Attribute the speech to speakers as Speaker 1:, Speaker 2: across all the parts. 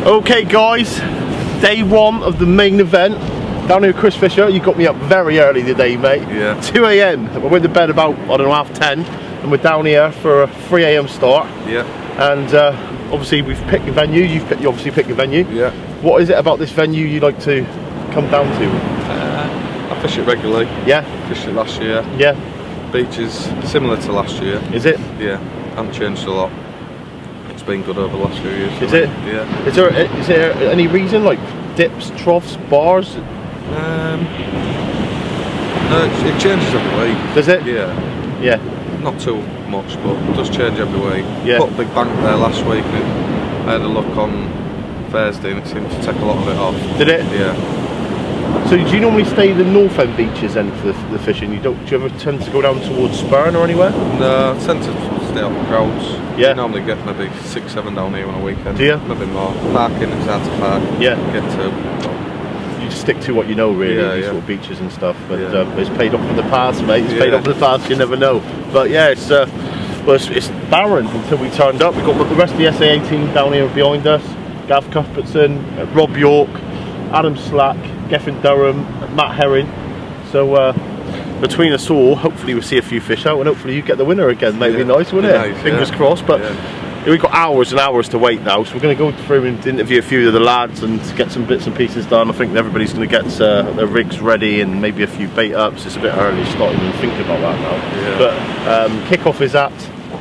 Speaker 1: Okay guys, day one of the main event. Down here, Chris Fisher, you got me up very early today, mate.
Speaker 2: Yeah.
Speaker 1: 2 AM. I went to bed about, I don't know, 10:30, and we're down here for a 3 AM start.
Speaker 2: Yeah.
Speaker 1: And obviously we've picked the venue, you obviously picked the venue.
Speaker 2: Yeah.
Speaker 1: What is it about this venue you like to come down to?
Speaker 2: I fish it regularly.
Speaker 1: Yeah.
Speaker 2: Fished it last year.
Speaker 1: Yeah.
Speaker 2: Beach is similar to last year.
Speaker 1: Is it?
Speaker 2: Yeah. Hasn't changed a lot. It's been good over the last few years.
Speaker 1: Is it?
Speaker 2: Yeah.
Speaker 1: Is there any reason, like dips, troughs, bars?
Speaker 2: No, it changes every week.
Speaker 1: Does it?
Speaker 2: Yeah.
Speaker 1: Yeah.
Speaker 2: Not too much, but it does change every week.
Speaker 1: Yeah.
Speaker 2: Put a big bank there last week and I had a look on Thursday and it seemed to take a lot of it off.
Speaker 1: Did it?
Speaker 2: Yeah.
Speaker 1: So do you normally stay the north end beaches then for the fishing? Do you ever tend to go down towards Spurn or anywhere?
Speaker 2: No, I tend to stay off the crowds.
Speaker 1: Yeah.
Speaker 2: You normally get maybe 6-7 down here on a weekend.
Speaker 1: Do you?
Speaker 2: Maybe more. Parking, it's hard to park.
Speaker 1: Yeah.
Speaker 2: Get to.
Speaker 1: You just stick to what you know, really,
Speaker 2: Yeah,
Speaker 1: these
Speaker 2: yeah.
Speaker 1: sort of beaches and stuff. But
Speaker 2: Yeah.
Speaker 1: it's paid off in the past, mate. It's paid
Speaker 2: Yeah.
Speaker 1: off in the past, you never know. But yeah, it's barren until we turned up. We've got the rest of the SAA team down here behind us. Gav Cuthbertson, Rob York, Adam Slack, Geffen Durham, Matt Herring. So between us all, hopefully we'll see a few fish out and hopefully you get the winner again. Maybe
Speaker 2: Yeah.
Speaker 1: nice, wouldn't it?
Speaker 2: Nice,
Speaker 1: Fingers
Speaker 2: yeah.
Speaker 1: crossed. But
Speaker 2: Yeah.
Speaker 1: we've got hours and hours to wait now, so we're going to go through and interview a few of the lads and get some bits and pieces done. I think everybody's going to get their rigs ready and maybe a few bait ups. It's a bit early starting to think about that now.
Speaker 2: Yeah.
Speaker 1: But kick-off is at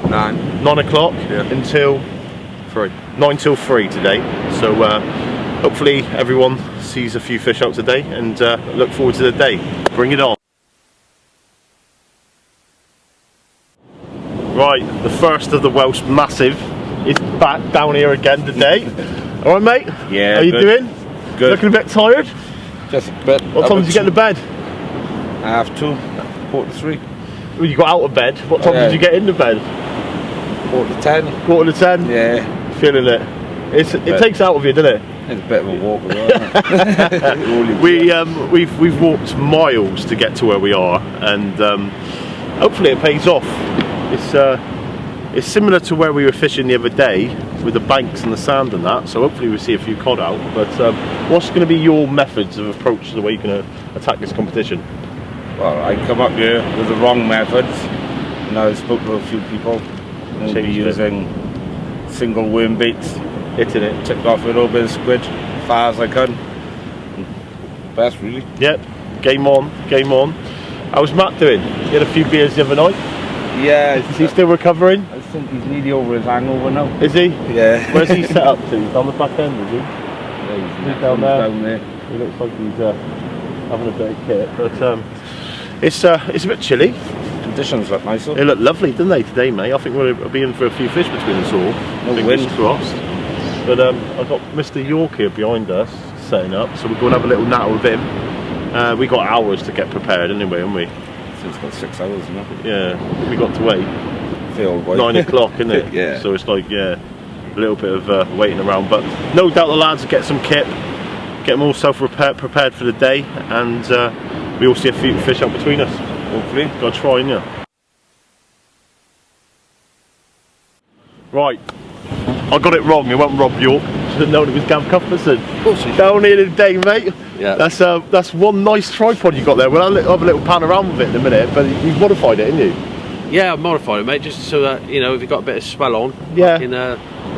Speaker 1: 9 o'clock
Speaker 2: Yeah.
Speaker 1: until 9 till 3 today. So hopefully everyone sees a few fish out today and look forward to the day. Bring it on. Right, the first of the Welsh Massive is back down here again today. All right, mate?
Speaker 3: Yeah.
Speaker 1: How you
Speaker 3: good.
Speaker 1: doing?
Speaker 3: Good.
Speaker 1: Looking a bit tired?
Speaker 3: Just a bit.
Speaker 1: What time did you get to bed?
Speaker 3: I have to. 43.
Speaker 1: Well, you got out of bed. What time
Speaker 3: Yeah.
Speaker 1: did you get into bed?
Speaker 3: 40
Speaker 1: Quarter to 10?
Speaker 3: Yeah.
Speaker 1: Feeling it. It takes out of you, doesn't it?
Speaker 3: It's a bit of a walk as well.
Speaker 1: We've walked miles to get to where we are, and hopefully it pays off. It's similar to where we were fishing the other day with the banks and the sand and that. So hopefully we'll see a few cod out. But what's going to be your methods of approach to the way you're going to attack this competition?
Speaker 3: Well, I come up here with the wrong methods, and I spoke to a few people. I'll be
Speaker 1: Changed it.
Speaker 3: using single worm baits,
Speaker 1: Hitting it.
Speaker 3: tipped off with a little bit of squid, as far as I can. Best, really.
Speaker 1: Yep. Game on. Game on. How's Matt doing? He had a few beers the other night.
Speaker 3: Yeah.
Speaker 1: Is he still recovering?
Speaker 3: I think he's nearly over his hangover now.
Speaker 1: Is he?
Speaker 3: Yeah.
Speaker 1: Where's he set up to? He's down the back end, is he?
Speaker 3: Yeah,
Speaker 1: He's down there.
Speaker 3: Down there.
Speaker 1: He looks like he's having a bit of kit, but it's a bit chilly.
Speaker 3: Conditions look nice.
Speaker 1: They look lovely, didn't they, today, mate? I think we'll be in for a few fish between us all.
Speaker 3: No
Speaker 1: Fingers
Speaker 3: wind.
Speaker 1: crossed. But I've got Mr. York here behind us setting up, so we're going to have a little natter with him. We got hours to get prepared anyway, haven't we?
Speaker 3: It's got 6 hours, you know.
Speaker 1: Yeah, we got to wait.
Speaker 3: Feel
Speaker 1: 9 o'clock, isn't it?
Speaker 3: Yeah.
Speaker 1: So it's like, yeah, a little bit of waiting around, but no doubt the lads will get some kit, get them all prepared for the day, and we all see a few fish out between us. Hopefully, gotta try, innit? Right, I got it wrong. It wasn't Rob York. Should have known it was Gav Cuthbertson. Down here today, mate.
Speaker 3: Yeah.
Speaker 1: That's one nice tripod you got there. Well, I'll have a little pan around with it in a minute, but you've modified it, haven't you?
Speaker 4: Yeah, I've modified it, mate, just so that, you know, if you've got a bit of swell on,
Speaker 1: Yeah.
Speaker 4: I can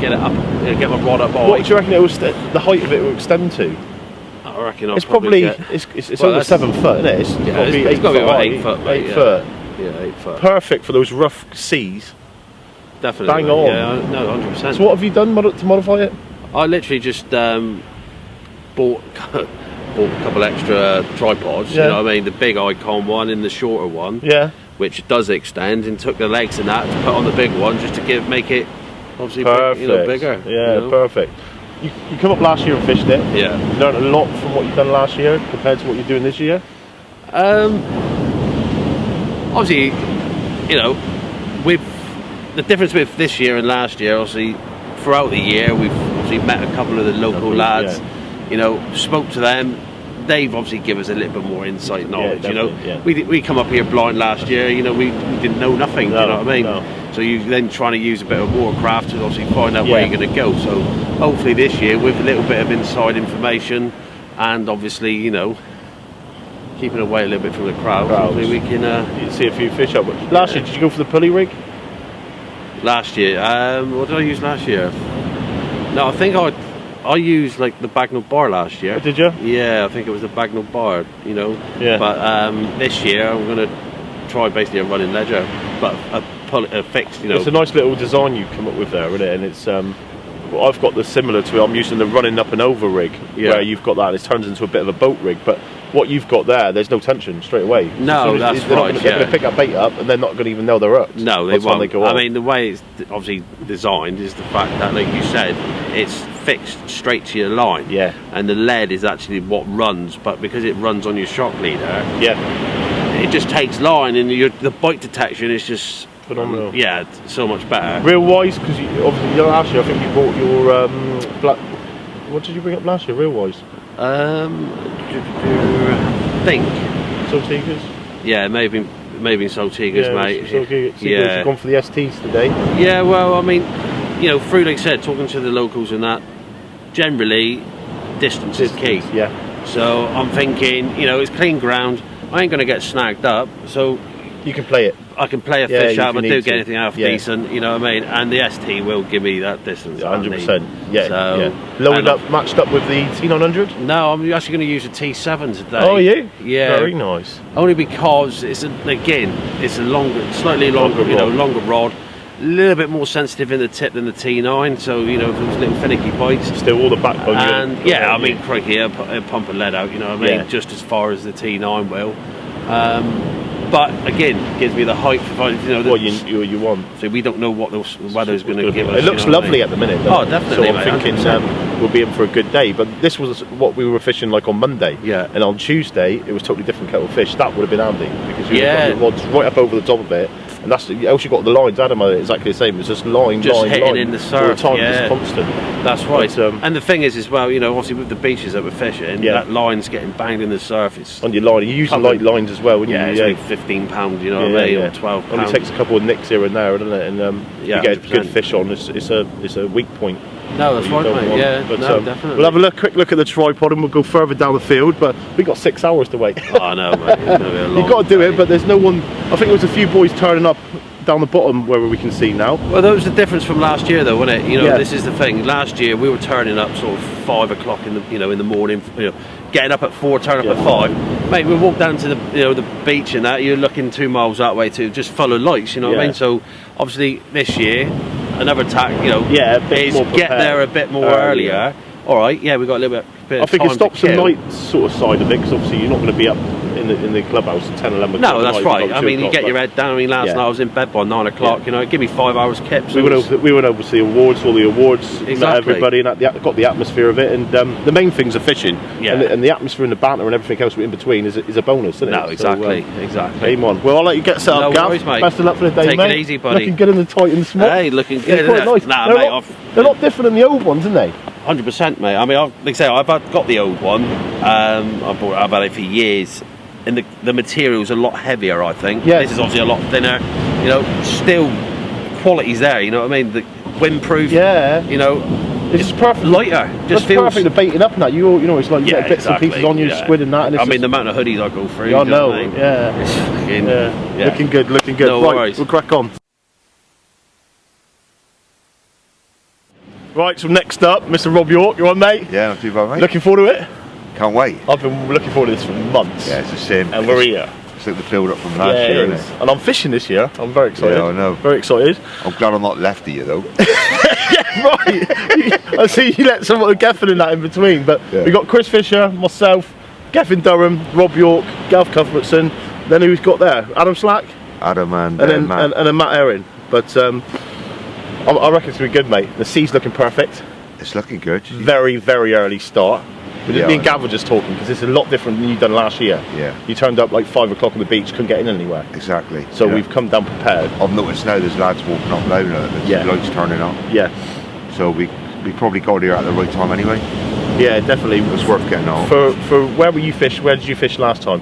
Speaker 4: get it up, get my rod up high.
Speaker 1: What do you reckon it will the height of it will extend to?
Speaker 4: I reckon I'll
Speaker 1: It's probably
Speaker 4: get,
Speaker 1: it's
Speaker 4: well,
Speaker 1: over
Speaker 4: that's-
Speaker 1: 7 foot, isn't it? It's got to be 8
Speaker 4: it's gotta
Speaker 1: foot.
Speaker 4: be about
Speaker 1: high,
Speaker 4: 8 foot, mate,
Speaker 1: 8
Speaker 4: yeah.
Speaker 1: foot.
Speaker 4: Yeah, 8 foot.
Speaker 1: Perfect for those rough seas.
Speaker 4: Definitely.
Speaker 1: Bang
Speaker 4: mate.
Speaker 1: on.
Speaker 4: Yeah, no, 100%.
Speaker 1: So what have you done to modify it?
Speaker 4: I literally just bought a couple extra tripods,
Speaker 1: Yeah.
Speaker 4: you know what I mean? The big icon one and the shorter one,
Speaker 1: Yeah.
Speaker 4: which does extend, and took the legs and that to put on the big one just to make it obviously
Speaker 1: Perfect.
Speaker 4: bigger.
Speaker 1: Yeah,
Speaker 4: you know?
Speaker 1: perfect. You come up last year and fished it.
Speaker 4: Yeah.
Speaker 1: You learned a lot from what you've done last year compared to what you're doing this year.
Speaker 4: Obviously, you know, with the difference with this year and last year, obviously throughout the year we've obviously met a couple of the local lads,
Speaker 1: yeah.
Speaker 4: you know, spoke to them, they've obviously given us a little bit more insight knowledge. You know,
Speaker 1: definitely,
Speaker 4: we come up here blind last year. You know, we didn't know nothing.
Speaker 1: No,
Speaker 4: you know what I mean?
Speaker 1: no.
Speaker 4: So you then trying to use a bit of watercraft to obviously find out where you're going to go. So hopefully this year with a little bit of inside information, and obviously, you know, keeping away a little bit from the crowd, hopefully we can
Speaker 1: you see a few fish up. Last year, did you go for the pulley rig?
Speaker 4: Last year, what did I use last year? No, I think I used like the Bagnall bar last year.
Speaker 1: Did you?
Speaker 4: Yeah, I think it was the Bagnall bar, you know.
Speaker 1: Yeah.
Speaker 4: But this year I'm going to try basically a running ledger, but a fixed, you know.
Speaker 1: It's a nice little design you come up with there, isn't it? And it's well, I've got the similar to it. I'm using the running up and over rig, where you've got that and it turns into a bit of a boat rig. But what you've got there's no tension straight away.
Speaker 4: No, that's right.
Speaker 1: They're going to pick that bait up and they're not going to even know they're up.
Speaker 4: No, they won't. I mean, the way it's obviously designed is the fact that, like you said, it's fixed straight to your line.
Speaker 1: Yeah.
Speaker 4: And the lead is actually what runs, but because it runs on your shock leader, it just takes line, and the bite detection is just
Speaker 1: phenomenal.
Speaker 4: Yeah, so much better.
Speaker 1: Real wise, because obviously last year I think you bought your black. What did you bring up last year? Real wise.
Speaker 4: I think
Speaker 1: Saltigas.
Speaker 4: Yeah, maybe Saltigas, mate.
Speaker 1: Saltigas. You've gone for the STs today.
Speaker 4: Yeah, well, I mean, you know, through, like I said, talking to the locals and that, generally distance is key.
Speaker 1: Yeah.
Speaker 4: So I'm thinking, you know, it's clean ground. I ain't going to get snagged up, so
Speaker 1: you can play it.
Speaker 4: I can play a fish out, but do get anything out decent, you know what I mean? And the ST will give me that distance.
Speaker 1: 100%. Yeah.
Speaker 4: So,
Speaker 1: Loaded up, matched up with the T900?
Speaker 4: No, I'm actually going to use a T7 today.
Speaker 1: Oh, are you?
Speaker 4: Yeah.
Speaker 1: Very nice.
Speaker 4: Only because it's a longer, slightly longer, longer rod. A little bit more sensitive in the tip than the T9, so you know, if there's little finicky bites.
Speaker 1: Still all the backbone.
Speaker 4: And I mean, crikey, it'll pump a lead out, you know what I mean? Just as far as the T9 will. But again, gives me the height for
Speaker 1: what you want.
Speaker 4: So we don't know what the weather's going to give us.
Speaker 1: It looks lovely at the minute.
Speaker 4: Oh, definitely.
Speaker 1: So I'm thinking we'll be in for a good day. But this was what we were fishing like on Monday.
Speaker 4: Yeah.
Speaker 1: And on Tuesday it was totally different kettle of fish. That would have been handy because you got your rods right up over the top of it. And that's else you got the lines. Adam, exactly the same. It's just line
Speaker 4: hitting in the surf
Speaker 1: all the time, just constant.
Speaker 4: That's right. But, and the thing is, as well, you know, obviously with the beaches that we're fishing, that line's getting banged in the surf. It's
Speaker 1: on your line. You use the light lines as well.
Speaker 4: It's like £15, you know what I mean, or £12.
Speaker 1: Only takes a couple of nicks here and there, doesn't it? And you get 100%. Good fish on. It's a weak point.
Speaker 4: No, that's right, mate. Yeah,
Speaker 1: but,
Speaker 4: definitely.
Speaker 1: We'll have a quick look at the tripod and we'll go further down the field. But we've got 6 hours to wait.
Speaker 4: Oh, I know, mate. It's gonna be a long
Speaker 1: You've got to do it, but there's no one. I think it was a few boys turning up down the bottom where we can see now.
Speaker 4: Well, that was the difference from last year, though, wasn't it? You know, this is the thing. Last year we were turning up sort of 5 o'clock in the morning. You know, getting up at 4, turning up at 5. Mate, we walked down to the beach and that. You're looking 2 miles that way too, just full of lights. You know what I mean? So obviously this year, another tack. Is get there a bit more earlier. All right, we got a little bit.
Speaker 1: I think it stops the night sort of side of it because obviously you're not going to be up in the clubhouse at 10, 11 o'clock.
Speaker 4: No, that's right. I mean, you get your head down. I mean, last night I was in bed by 9 o'clock. You know, give me 5 hours kept.
Speaker 1: We went over to the awards, all the awards, met everybody, and got the atmosphere of it. And the main things are fishing, and the atmosphere and the banter and everything else in between is a bonus, isn't it?
Speaker 4: No, exactly, exactly.
Speaker 1: Aim on. Well, I'll let you get set up, Gav.
Speaker 4: Worries, mate.
Speaker 1: Best of luck for the day,
Speaker 4: Take
Speaker 1: mate.
Speaker 4: It easy, buddy.
Speaker 1: Looking good in the tight and the small.
Speaker 4: Hey, looking good.
Speaker 1: Quite nice.
Speaker 4: Nah,
Speaker 1: they're a lot different than the old ones, aren't they?
Speaker 4: 100%, mate. I mean, like I say, I've got the old one. I've had it for years, and the material's a lot heavier, I think.
Speaker 1: Yeah.
Speaker 4: This is obviously a lot thinner. You know, still quality's there. You know what I mean? The windproof.
Speaker 1: Yeah.
Speaker 4: You know,
Speaker 1: it's perfect.
Speaker 4: Lighter. Just feels
Speaker 1: perfect to baiting up and that. You know, it's like you get bits and pieces on you, squid and that. And
Speaker 4: I mean, the amount of hoodies I go through.
Speaker 1: I know.
Speaker 4: It's fucking,
Speaker 1: looking good. Looking good.
Speaker 4: No worries.
Speaker 1: We'll crack on. Right, so next up, Mr. Rob York, you on, mate?
Speaker 5: Yeah, not too bad, mate.
Speaker 1: Looking forward to it?
Speaker 5: Can't wait.
Speaker 1: I've been looking forward to this for months.
Speaker 5: Yeah, it's a shame.
Speaker 1: And we're here.
Speaker 5: It's like the build up from last year, isn't it?
Speaker 1: And I'm fishing this year. I'm very excited.
Speaker 5: Yeah, I know.
Speaker 1: Very excited.
Speaker 5: I'm glad I'm not left of you, though.
Speaker 1: Yeah, right. I see you let someone Geffen in that in between. But we got Chris Fisher, myself, Geffen Durham, Rob York, Gav Cuthbertson. Then who's got there? Adam Slack?
Speaker 5: Adam and
Speaker 1: then
Speaker 5: Matt.
Speaker 1: And then Matt Erin. But I reckon it's going to be good, mate. The sea's looking perfect.
Speaker 5: It's looking good.
Speaker 1: Very, very early start. Me and Gav were just talking because it's a lot different than you done last year.
Speaker 5: Yeah.
Speaker 1: You turned up like 5 o'clock on the beach, couldn't get in anywhere.
Speaker 5: Exactly.
Speaker 1: So we've come down prepared.
Speaker 5: I've noticed now there's lads walking up now, there's lights turning up.
Speaker 1: Yeah.
Speaker 5: So we probably got here at the right time anyway.
Speaker 1: Yeah, definitely.
Speaker 5: It's worth getting on.
Speaker 1: For where were you fish? Where did you fish last time?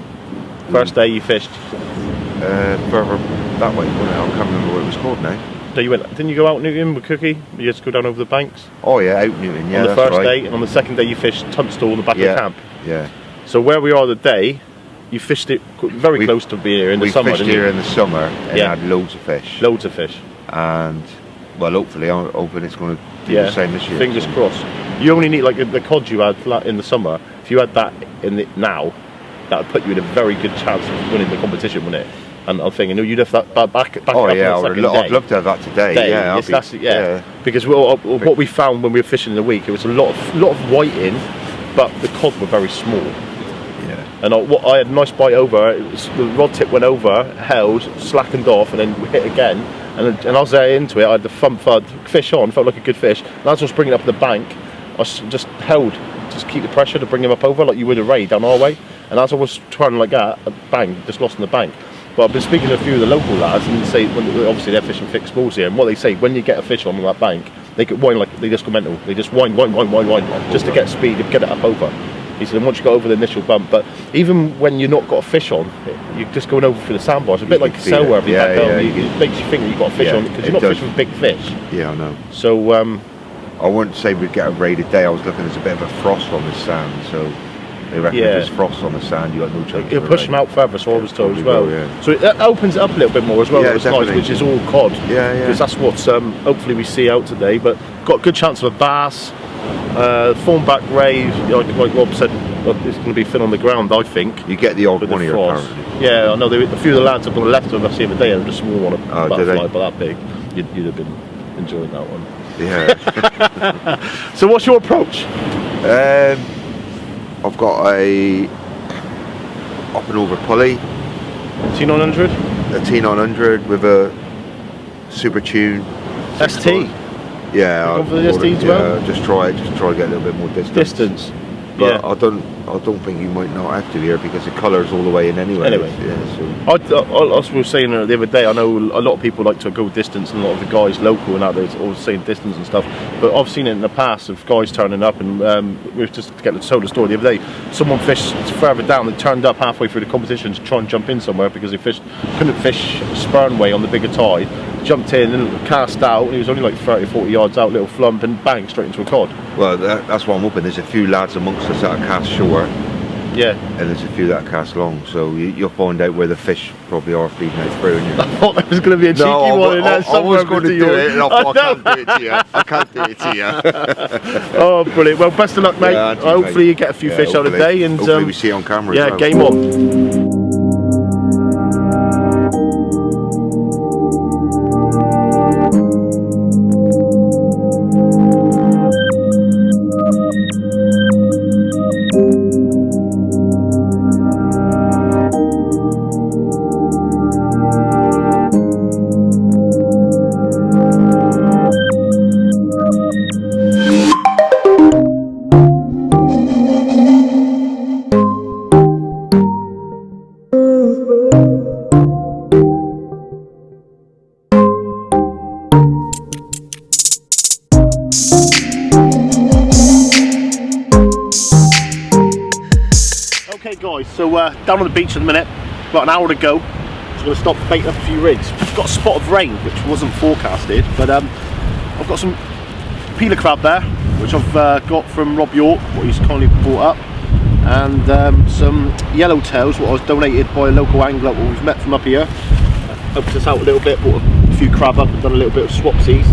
Speaker 1: First day you fished.
Speaker 5: Further that way, wasn't it? I can't remember what it was called now.
Speaker 1: So you went. Didn't you go out Newton with Cookie? You just go down over the banks.
Speaker 5: Oh yeah, out Newton. Yeah,
Speaker 1: on the
Speaker 5: that's
Speaker 1: first
Speaker 5: right.
Speaker 1: day, and on the second day you fished Tunstall, the back of the camp.
Speaker 5: Yeah.
Speaker 1: So where we are today, you fished it very close to being here in the summer.
Speaker 5: We fished here in the summer and had loads of fish.
Speaker 1: Loads of fish.
Speaker 5: And well, hopefully, I'm hoping it's going to do the same this year.
Speaker 1: Fingers crossed. You only need like the cod you had in the summer. If you had that now, that would put you in a very good chance of winning the competition, wouldn't it? And I'm thinking, you'd have that back
Speaker 5: oh
Speaker 1: up
Speaker 5: yeah,
Speaker 1: on the second day.
Speaker 5: I'd love to have that today. Yeah,
Speaker 1: Because what we found when we were fishing in the week, it was a lot of whiting, but the cod were very small.
Speaker 5: Yeah.
Speaker 1: And I had a nice bite over. The rod tip went over, held, slackened off, and then hit again. And I was there into it. I had the thud, fish on, felt like a good fish. And as I was bringing it up the bank, I just held, just keep the pressure to bring him up over like you would a ray down our way. And as I was trying like that, bang, just lost in the bank. But I've been speaking to a few of the local lads, and they say, obviously they're fishing fixed balls here, and what they say, when you get a fish on that bank, they get whine like, they just go mental. They just whine, just to get speed, to get it up over. He said, and once you go over the initial bump, but even when you're not got a fish on, you're just going over through the sandbars. It's a bit like sailwear if you back home. It makes you think that you've got a fish on, because you're not fishing with big fish.
Speaker 5: Yeah, I know.
Speaker 1: So,
Speaker 5: I wouldn't say we'd get a raid today. I was looking, there's a bit of a frost on the sand, so they reckon if there's frost on the sand, you got no chance.
Speaker 1: It'll push them out further, so I was told as well. So it opens it up a little bit more as well. It's nice, which is all cod.
Speaker 5: Yeah.
Speaker 1: Because that's what hopefully we see out today. But got a good chance of a bass, thornback ray. Like Rob said, it's going to be thin on the ground. I think
Speaker 5: you get the odd one here apparently.
Speaker 1: Yeah, I know. A few of the lads up on the left of us the other day had a small one, a butterfly, but that big. You'd have been enjoying that one.
Speaker 5: Yeah.
Speaker 1: So what's your approach?
Speaker 5: I've got a up and over pulley,
Speaker 1: T900.
Speaker 5: A T900 with a super tune
Speaker 1: ST.
Speaker 5: Yeah,
Speaker 1: I've for the ST as well.
Speaker 5: Just try to get a little bit more distance. But I don't think you might not have to here because the colour's all the way in anyway.
Speaker 1: I was saying the other day, I know a lot of people like to go distance, and a lot of the guys local and others always saying distance and stuff. But I've seen it in the past of guys turning up, and we were just getting to tell the story the other day. Someone fished further down and turned up halfway through the competition to try and jump in somewhere because they couldn't fish Spurnway on the bigger tide. Jumped in and cast out, and he was only like 30-40 yards out, little flump, and bang, straight into a cod.
Speaker 5: Well, that's what I'm hoping. There's a few lads amongst us that are cast short,
Speaker 1: yeah,
Speaker 5: and there's a few that are cast long, so you'll find out where the fish probably are feeding out through.
Speaker 1: I thought there was going to be a cheeky one in there somewhere.
Speaker 5: I was going to do it, and I can't do it to you. I can't do it to you.
Speaker 1: Oh, brilliant. Well, best of luck, mate.
Speaker 5: Yeah,
Speaker 1: hopefully you get a few fish out of the day, and
Speaker 5: hopefully we see it on camera.
Speaker 1: Yeah, game on. Okay guys, so down on the beach at the minute, about an hour to go. So I'm going to stop baiting up a few rigs. I've got a spot of rain, which wasn't forecasted, but I've got some peeler crab there, which I've got from Rob York, what he's kindly brought up, and some yellowtails, what I was donated by a local angler, what we've met from up here. Helped us out a little bit, brought a few crab up and done a little bit of swapsies.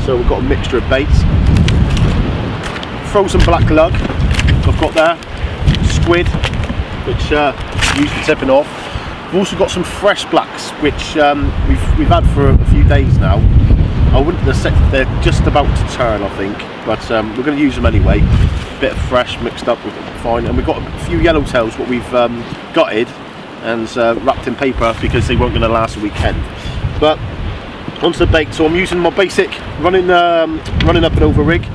Speaker 1: So we've got a mixture of baits. Frozen black lug I've got there, squid, which used for tipping off. We've also got some fresh blacks, which we've had for a few days now. I wouldn't have, they're just about to turn, I think, but we're going to use them anyway. A bit of fresh mixed up with it, fine. And we've got a few yellowtails, what we've gutted and wrapped in paper because they weren't going to last a weekend. But onto the bait. So I'm using my basic running up and over rig,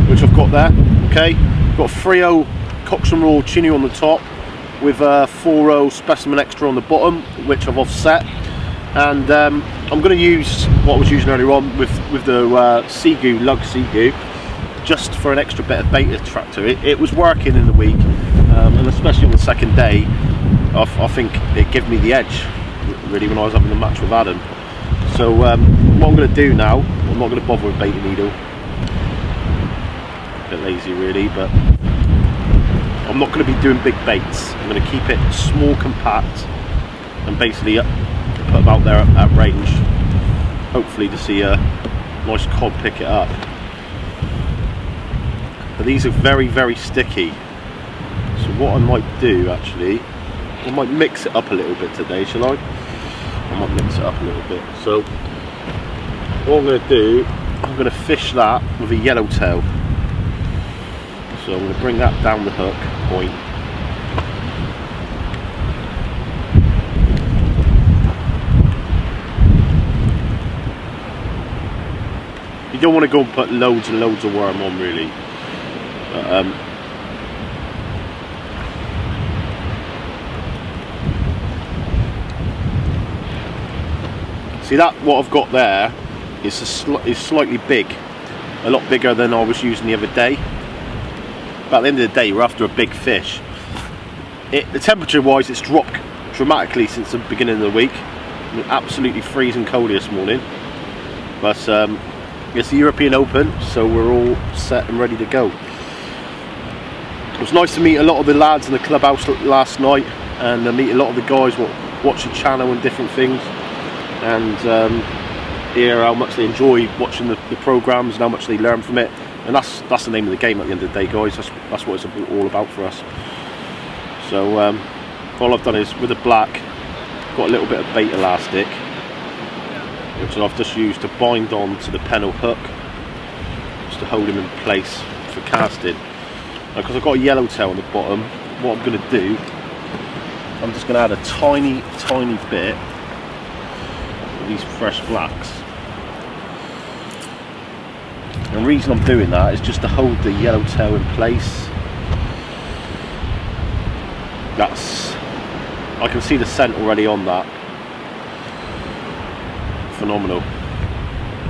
Speaker 1: which I've got there. Okay, got a 3.0 Cox and Raw chinny on the top with a 4.0 Specimen Extra on the bottom, which I've offset. And I'm going to use what I was using earlier on with the sea goo, lug sea goo, just for an extra bit of bait attractor. It was working in the week, and especially on the second day, I think it gave me the edge really when I was having the match with Adam. So what I'm going to do now, I'm not going to bother with bait and needle. A bit lazy really, but I'm not going to be doing big baits. I'm going to keep it small, compact, and basically put them out there at range, hopefully to see a nice cod pick it up. But these are very, very sticky. So what I might do actually, I might mix it up a little bit today, shall I? I might mix it up a little bit. So what I'm going to do, I'm going to fish that with a yellowtail. So I'm going to bring that down the hook point. You don't want to go and put loads and loads of worm on really. But, see that what I've got there is slightly big, a lot bigger than I was using the other day. But at the end of the day, we're after a big fish. The temperature wise, it's dropped dramatically since the beginning of the week. It's absolutely freezing cold this morning. But it's the European Open, so we're all set and ready to go. It was nice to meet a lot of the lads in the clubhouse last night, and meet a lot of the guys watch the channel and different things, and hear how much they enjoy watching the programmes and how much they learn from it. And that's the name of the game at the end of the day, guys. That's what it's all about for us. So all I've done is, with the black, got a little bit of bait elastic, which I've just used to bind on to the pennel hook, just to hold him in place for casting. Because I've got a yellowtail on the bottom, what I'm going to do, I'm just going to add a tiny bit of these fresh blacks. And the reason I'm doing that is just to hold the yellowtail in place. I can see the scent already on that. Phenomenal.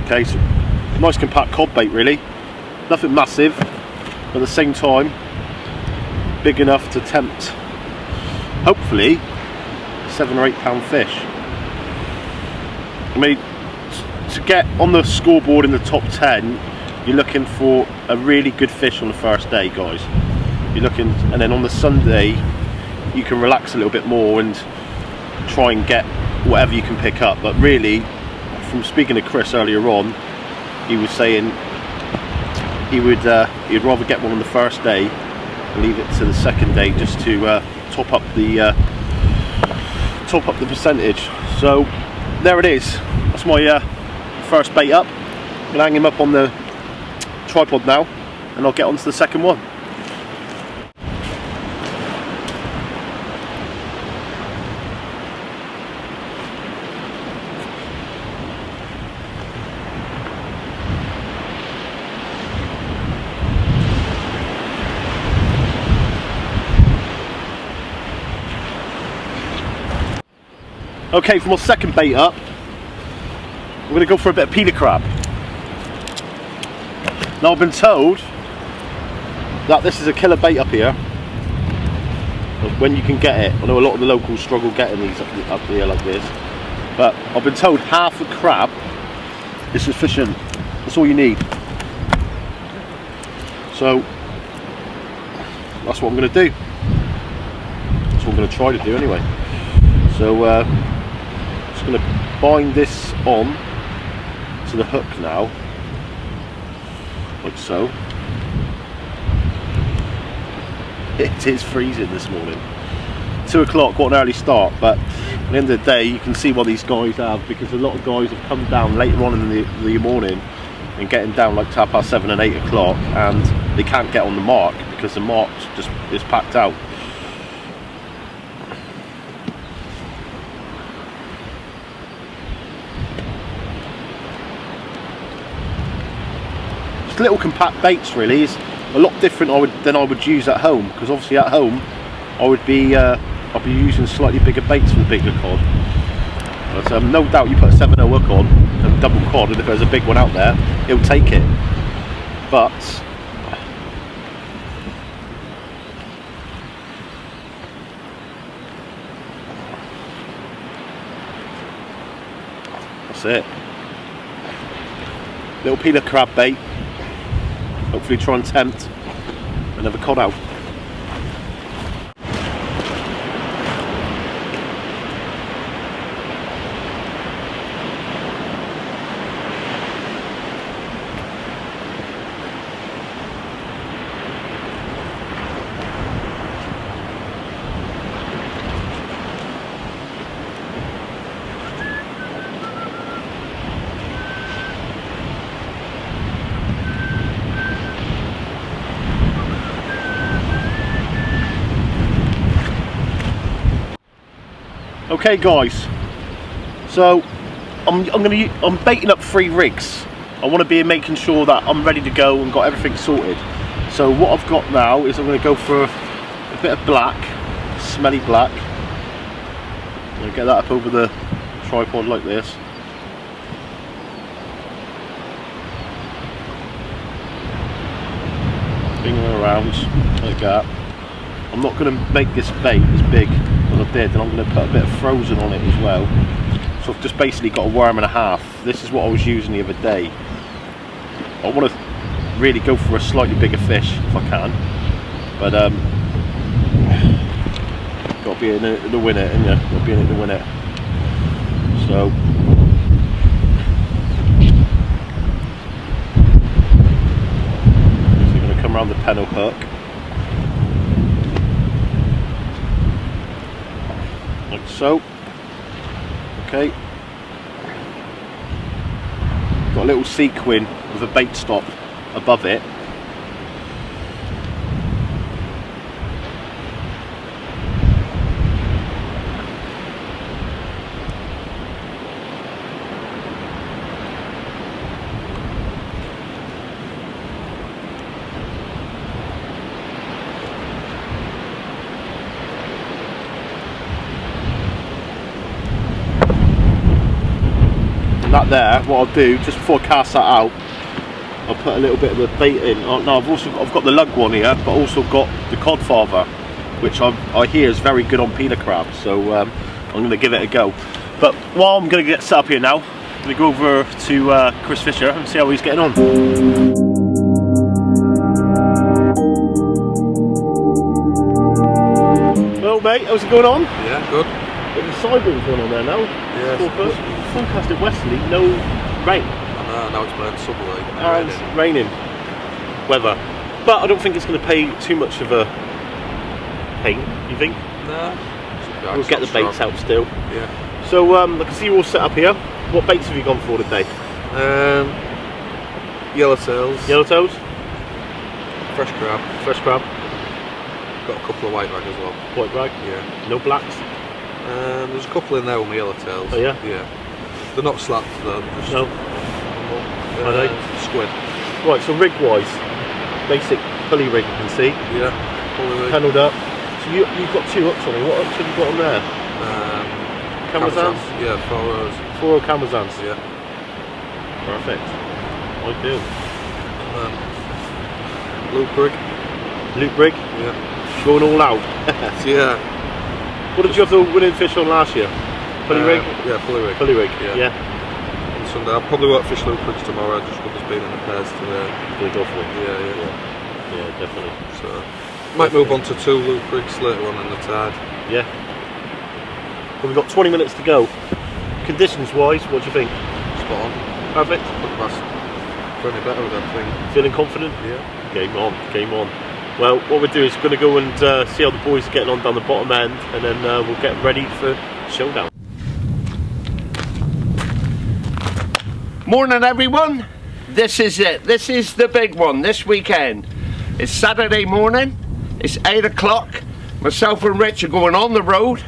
Speaker 1: Okay, so nice compact cod bait really. Nothing massive, but at the same time big enough to tempt, hopefully, a 7 or 8 pound fish. I mean, to get on the scoreboard in the top 10, you're looking for a really good fish on the first day, guys. You're looking, and then on the Sunday you can relax a little bit more and try and get whatever you can pick up. But really, from speaking to Chris earlier on, he was saying he'd rather get one on the first day and leave it to the second day just to top up the percentage. So there it is. That's my first bait up. I'm gonna hang him up on the tripod now, and I'll get on to the second one. Okay, for my second bait up, we're going to go for a bit of peeler crab. Now I've been told that this is a killer bait up here when you can get it. I know a lot of the locals struggle getting these up here like this, but I've been told half a crab is sufficient. That's all you need. So that's what I'm going to do. That's what I'm going to try to do anyway. So just going to bind this on to the hook now, like so. It is freezing this morning. 2 o'clock, quite an early start, but at the end of the day you can see what these guys have, because a lot of guys have come down later on in the morning and getting down like 7:30 and 8 o'clock, and they can't get on the mark because the mark just is packed out. Just little compact baits really. It's a lot different than I would use at home, because obviously at home I'd be using slightly bigger baits for the bigger cod. But no doubt you put a 7/0 hook on, a double cod, and if there's a big one out there, it'll take it. But it. Little peeler crab bait. Hopefully try and tempt another cod out. Okay guys, so I'm baiting up 3 rigs. I want to be making sure that I'm ready to go and got everything sorted. So what I've got now is I'm going to go for a bit of black, smelly black. I'm going to get that up over the tripod like this. Bring it around like that. I'm not going to make this bait as big as I did, and I'm going to put a bit of frozen on it as well. So I've just basically got a worm and a half. This is what I was using the other day. I want to really go for a slightly bigger fish if I can, but got to be in it to win it, ain't you? Got to be in it to win it. So I'm going to come around the pennel hook. Like so. Okay. Got a little sequin with a bait stop above it. That there, what I'll do just before I cast that out, I'll put a little bit of the bait in. Oh, no, I've got the lug one here, but also got the codfather, which I hear is very good on peeler crab. So I'm going to give it a go. But while I'm going to get set up here now, I'm going to go over to Chris Fisher and see how he's getting on. Well, mate, how's it going on?
Speaker 2: Yeah, good.
Speaker 1: Bit of sideways going on there now.
Speaker 2: Yeah.
Speaker 1: Forecasted westerly, no rain.
Speaker 2: I know, now it's burnt southerly.
Speaker 1: And raining weather. But I don't think it's going to pay too much of a pain, you think?
Speaker 2: No.
Speaker 1: We'll get the baits out still.
Speaker 2: Yeah.
Speaker 1: So I can see you're all set up here. What baits have you gone for today?
Speaker 2: Yellowtails.
Speaker 1: Yellowtails?
Speaker 2: Fresh crab.
Speaker 1: Fresh crab?
Speaker 2: Got a couple of white rag as well.
Speaker 1: White rag?
Speaker 2: Yeah.
Speaker 1: No blacks?
Speaker 2: There's a couple in there with my yellowtails.
Speaker 1: Oh yeah?
Speaker 2: Yeah. They're not slapped though. Just,
Speaker 1: No. Are they?
Speaker 2: Squid.
Speaker 1: Right, so rig wise, basic pulley rig you can see.
Speaker 2: Yeah. Pulley rig.
Speaker 1: Panelled up. So you've got 2 hooks on it. What hooks have you got on there? Camazans?
Speaker 2: Yeah, 4 rows.
Speaker 1: 4 Camazans?
Speaker 2: Yeah.
Speaker 1: Perfect. Ideal.
Speaker 2: Loop rig.
Speaker 1: Loop rig?
Speaker 2: Yeah.
Speaker 1: Going all out.
Speaker 2: Yeah.
Speaker 1: What did you have the winning fish on last year? Pulley rig?
Speaker 2: Yeah, pulley rig.
Speaker 1: Pulley rig,
Speaker 2: yeah. On Sunday. I probably won't fish loop rigs tomorrow, just because it's been in the pairs today.
Speaker 1: Gonna go for it.
Speaker 2: Yeah.
Speaker 1: Yeah, definitely.
Speaker 2: So, might move on to 2 loop rigs later on in the tide.
Speaker 1: Yeah. Well, we've got 20 minutes to go. Conditions wise, what do you think?
Speaker 2: Spot on.
Speaker 1: Perfect.
Speaker 2: That's plenty better with that thing.
Speaker 1: Feeling confident?
Speaker 2: Yeah.
Speaker 1: Game on, game on. Well, what we'll do is we're going to go and see how the boys are getting on down the bottom end, and then we'll get ready for showdown.
Speaker 6: Morning everyone, this is it, this is the big one this weekend. It's Saturday morning, it's 8 o'clock, myself and Rich are going on the road.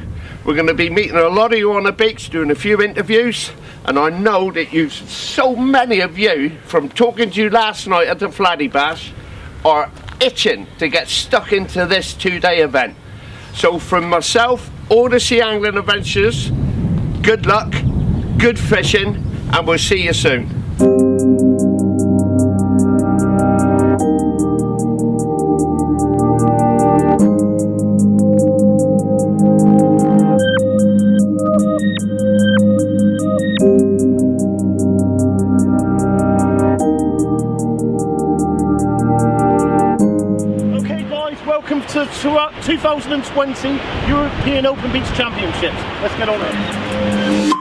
Speaker 6: We're going to be meeting a lot of you on the beach, doing a few interviews, and I know that so many of you, from talking to you last night at the Flatty Bash, are itching to get stuck into this 2-day event. So from myself, Odyssey Angling Adventures, good luck, good fishing, and we'll see you soon.
Speaker 1: to 2020 European Open Beach Championships. Let's get on it.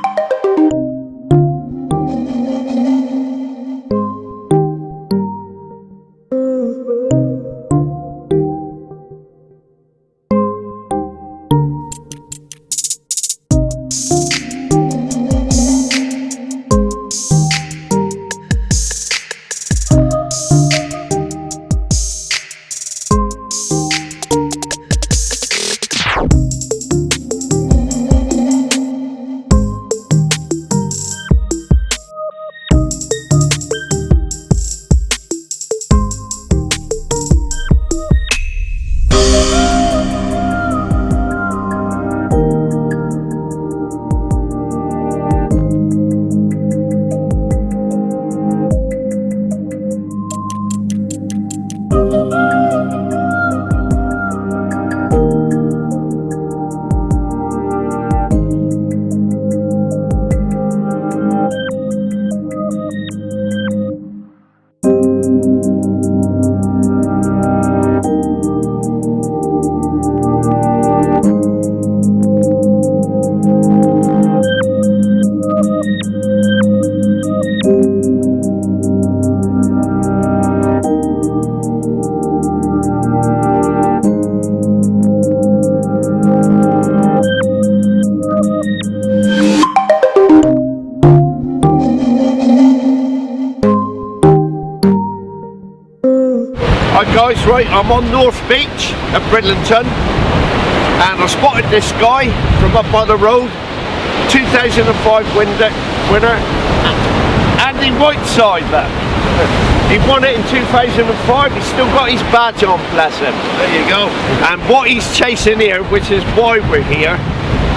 Speaker 6: Hi guys, right, I'm on North Beach at Bridlington and I spotted this guy from up by the road, 2005 winner, Andy Whiteside. That he won it in 2005, he's still got his badge on, bless him.
Speaker 1: There you go.
Speaker 6: And what he's chasing here, which is why we're here,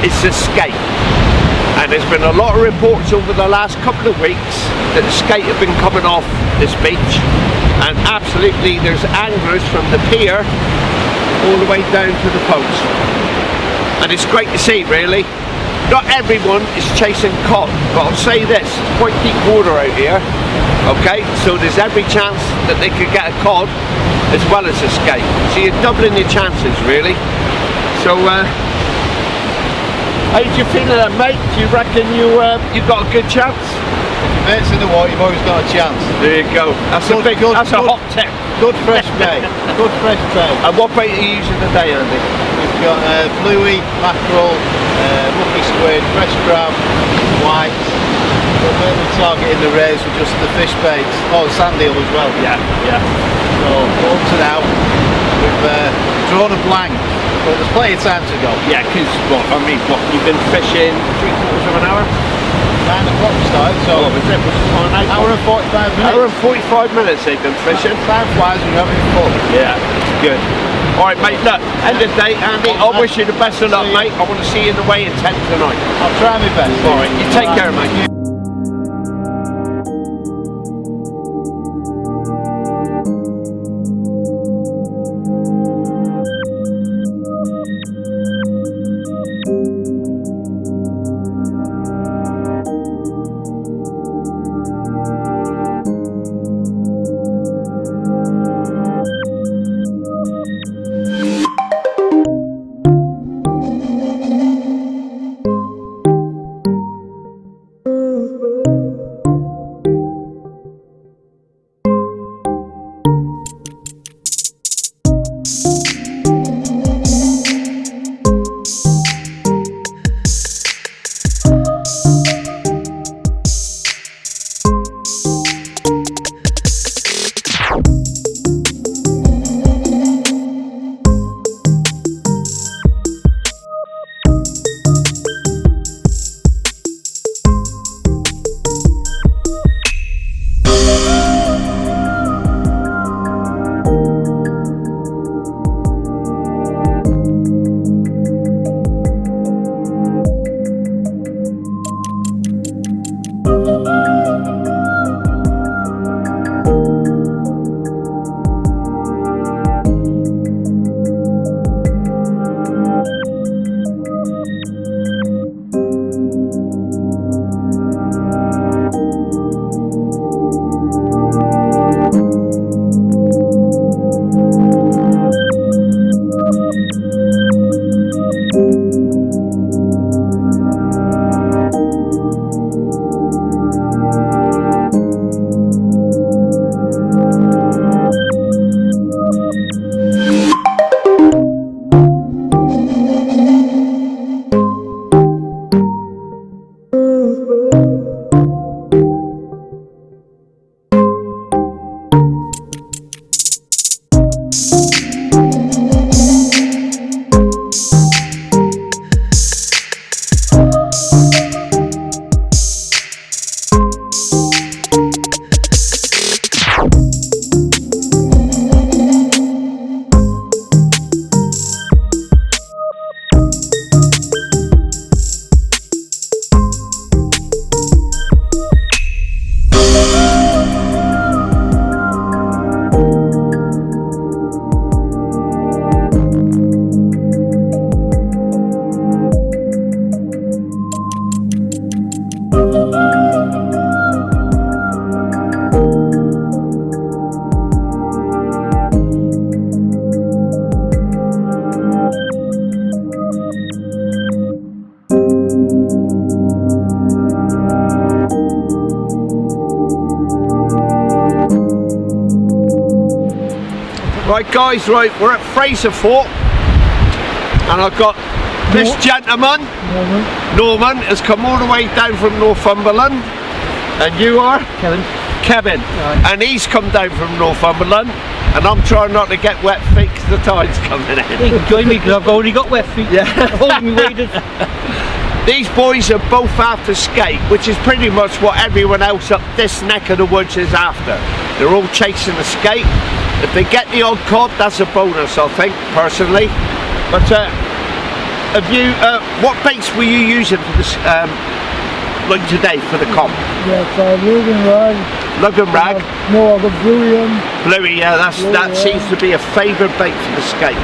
Speaker 6: is the skate. And there's been a lot of reports over the last couple of weeks that the skate have been coming off this beach, and absolutely there's anglers from the pier all the way down to the post, and it's great to see really. Not everyone is chasing cod, but I'll say this, it's quite deep water out here, okay, so there's every chance that they could get a cod as well as a skate, so you're doubling your chances really. So how do you feel that, mate? Do you reckon you got a good chance?
Speaker 7: Mates in the water, you've always got a chance.
Speaker 6: There you go. That's
Speaker 7: Good,
Speaker 6: that's a hot tip.
Speaker 7: Good fresh bait. Good fresh bait.
Speaker 6: And what bait are you using today, Andy?
Speaker 7: We've got bluey, mackerel, mucky squid, fresh crab, white. We're mainly targeting the rays with just the fish baits. Oh, sand eel as well.
Speaker 6: Yeah, yeah.
Speaker 7: So up to now, we've drawn a blank, but there's plenty of time to go.
Speaker 6: Yeah, because you've been fishing 3/4 of an hour?
Speaker 7: 9 o'clock we started, so
Speaker 6: Was it? Was it on
Speaker 7: hour and 45 minutes.
Speaker 6: Hour and 45 minutes they've been fishing.
Speaker 7: Time flies when you're having fun.
Speaker 6: Yeah, it's good. Alright mate, look, end of the day, Andy, I wish you the best of luck, mate. I want to see you in the weighing tent tonight.
Speaker 7: I'll try my best.
Speaker 6: Alright, you take care, mate. Right guys, right, we're at Fraser Fort, and I've got this gentleman, Norman, has come all the way down from Northumberland, and you are? Kevin.
Speaker 8: Right.
Speaker 6: And he's come down from Northumberland, and I'm trying not to get wet feet because the tide's coming in.
Speaker 8: You can join me because I've already got wet feet.
Speaker 6: Yeah.
Speaker 8: Hold me weighted.
Speaker 6: These boys are both after skate, which is pretty much what everyone else up this neck of the woods is after. They're all chasing the skate. If they get the odd cod, that's a bonus, I think, personally. But have you, what baits were you using for this, like today, for the comp?
Speaker 9: Yes, lug and rag.
Speaker 6: Lug and rag?
Speaker 9: No, I've got bluey on.
Speaker 6: Bluey, yeah, that seems to be a favourite bait for the skate.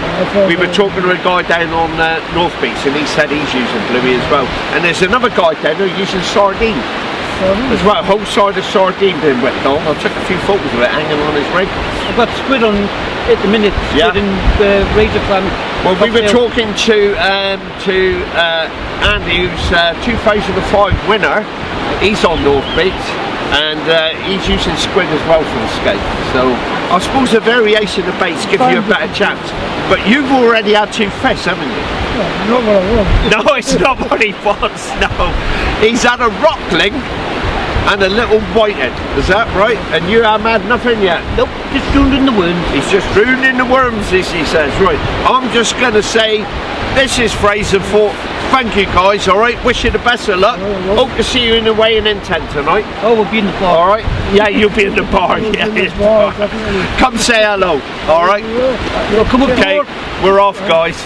Speaker 6: We were talking to a guy down on North Beach, and he said he's using bluey as well. And there's another guy down there using sardine. As well, whole side of sardine being whipped on. I took a few photos of it hanging on his rig.
Speaker 8: I've got squid on at the minute, squid and razor clam.
Speaker 6: Well, we were talking to Andy, who's 2005 winner. He's on North Beach, and he's using squid as well for the skate. So I suppose a variation of baits gives you a better chance. But you've already had 2 fish, haven't you?
Speaker 9: Not what I want.
Speaker 6: No, it's not what he wants, no. He's had a rockling and a little whitehead, is that right? And you haven't had nothing yet?
Speaker 8: Nope, just ruining the worms.
Speaker 6: He's just ruining the worms, as he says. Right, I'm just going to say, this is Fraser Fort. Thank you guys, alright? Wish you the best of luck. Hope to see you in the weighing in tent tonight.
Speaker 8: Oh, we'll be in the bar.
Speaker 6: Alright? Yeah, you'll be in the bar. Yeah. Come say hello, alright?
Speaker 8: Well, come up
Speaker 6: Okay, we're off guys.